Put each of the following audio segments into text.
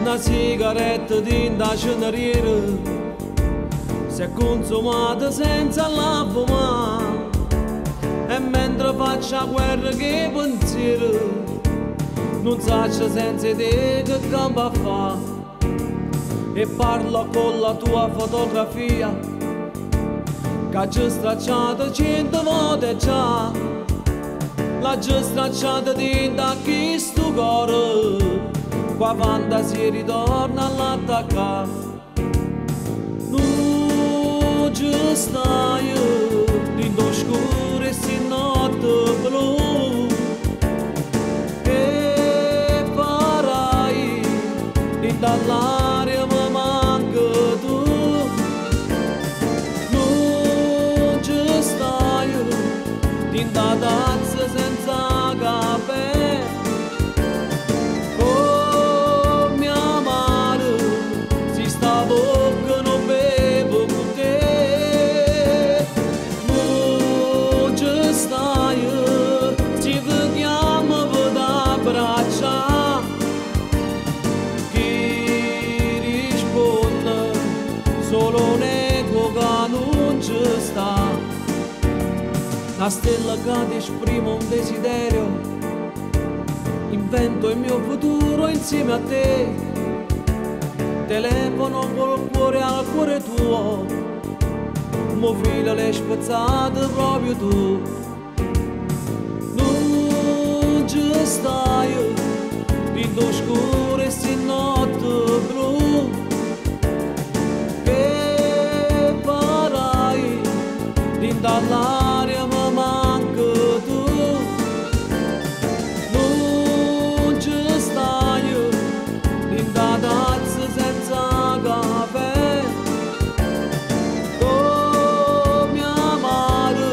Una sigaretta din da sceneriera si è consumata senza la fumare, e mentre faccio la guerra che pensiero non saccio senza te che campo a fa, e parlo con la tua fotografia che ci stracciata 100 volte già, la ci stracciata dentro a questo cuore, qua fantasia ritorna all'attaccare. Non ci stai dentro scuro e si notte blu, e farai dentro all'aria mi manca tu. Non ci stai dentro la tazza senza caffè, solo un ego che non ci sta. La stella che esprime un desiderio, invento il mio futuro insieme a te. Telefono col cuore al cuore tuo, mo filo le spezzate proprio tu. Non ci stai dentro scuro e si notte blu, dall'aria mi manca tu. Non ci stai dentro la tazza senza caffè, come amare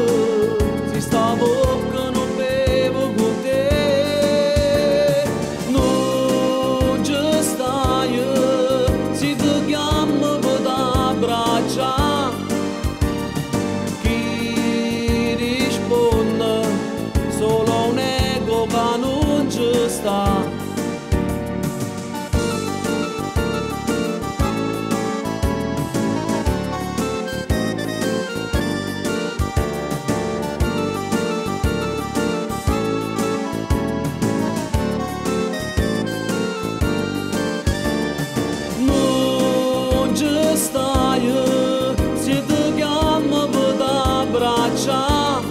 si sta bocca non bevo con te. Non ci stai si ti chiama per abbracciare, solo un ego che non ci sta. Non ci stai se ti chiamo per abbracciare,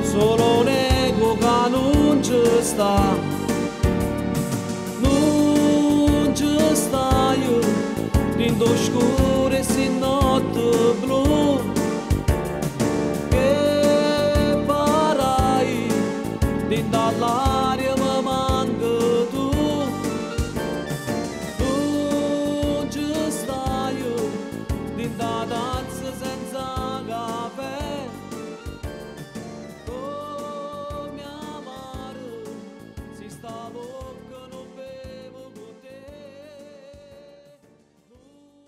solo un ego che non ci sta. Non ci stai dentro scuro e si notte blu, che farai dentro all'aria mi manca tu. Non ci stai dentro la danza senza